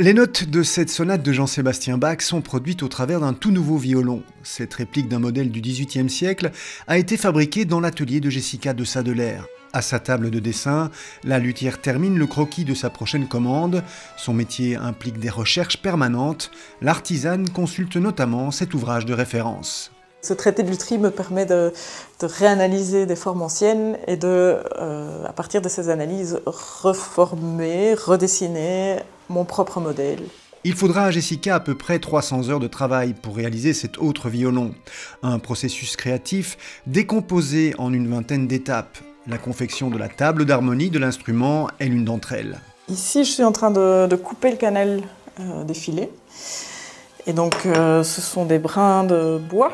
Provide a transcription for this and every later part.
Les notes de cette sonate de Jean-Sébastien Bach sont produites au travers d'un tout nouveau violon. Cette réplique d'un modèle du XVIIIe siècle a été fabriquée dans l'atelier de Jessica de Sadeler. À sa table de dessin, la luthière termine le croquis de sa prochaine commande. Son métier implique des recherches permanentes. L'artisane consulte notamment cet ouvrage de référence. Ce traité de lutherie me permet de réanalyser des formes anciennes et de, à partir de ces analyses, reformer, redessiner mon propre modèle. Il faudra à Jessica à peu près 300 heures de travail pour réaliser cet autre violon. Un processus créatif décomposé en une vingtaine d'étapes. La confection de la table d'harmonie de l'instrument est l'une d'entre elles. Ici, je suis en train de couper le canal des filets. Et donc, ce sont des brins de bois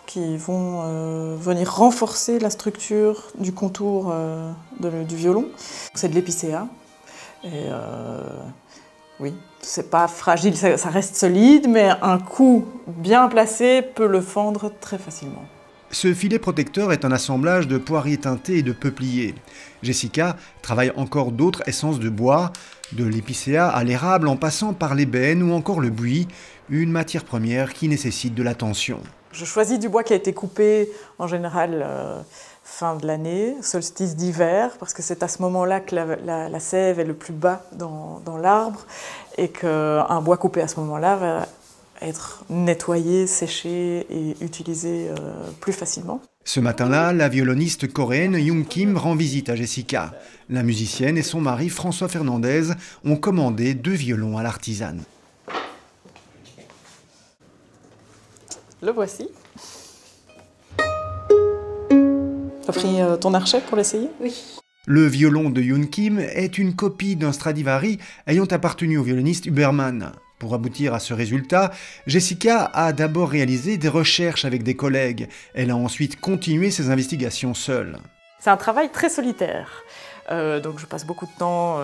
qui vont venir renforcer la structure du contour du violon. C'est de l'épicéa. Et oui, c'est pas fragile, ça reste solide, mais un coup bien placé peut le fendre très facilement. Ce filet protecteur est un assemblage de poirier teinté et de peuplier. Jessica travaille encore d'autres essences de bois, de l'épicéa à l'érable en passant par l'ébène ou encore le buis, une matière première qui nécessite de l'attention. Je choisis du bois qui a été coupé en général fin de l'année, solstice d'hiver, parce que c'est à ce moment-là que la sève est le plus bas dans l'arbre et qu'un bois coupé à ce moment-là va être nettoyé, séché et utilisé plus facilement. Ce matin-là, la violoniste coréenne Young Kim rend visite à Jessica. La musicienne et son mari François Fernandez ont commandé 2 violons à l'artisane. Le voici. T'as pris ton archet pour l'essayer? Oui. Le violon de Young Kim est une copie d'un Stradivari ayant appartenu au violoniste Huberman. Pour aboutir à ce résultat, Jessica a d'abord réalisé des recherches avec des collègues. Elle a ensuite continué ses investigations seule. C'est un travail très solitaire. Donc je passe beaucoup de temps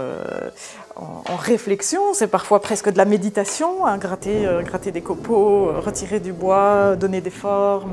en réflexion, c'est parfois presque de la méditation, hein, gratter des copeaux, retirer du bois, donner des formes.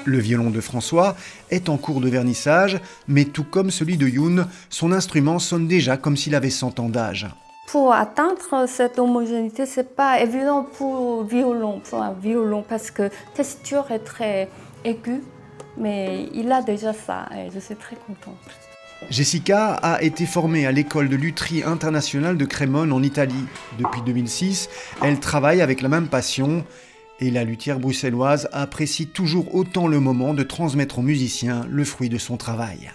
Le violon de François est en cours de vernissage, mais tout comme celui de Youn, son instrument sonne déjà comme s'il avait 100 ans d'âge. Pour atteindre cette homogénéité, ce n'est pas évident pour un violon, parce que la texture est très aiguë, mais il a déjà ça et je suis très contente. Jessica a été formée à l'école de lutherie internationale de Crémone en Italie. Depuis 2006, elle travaille avec la même passion. Et la luthière bruxelloise apprécie toujours autant le moment de transmettre aux musiciens le fruit de son travail.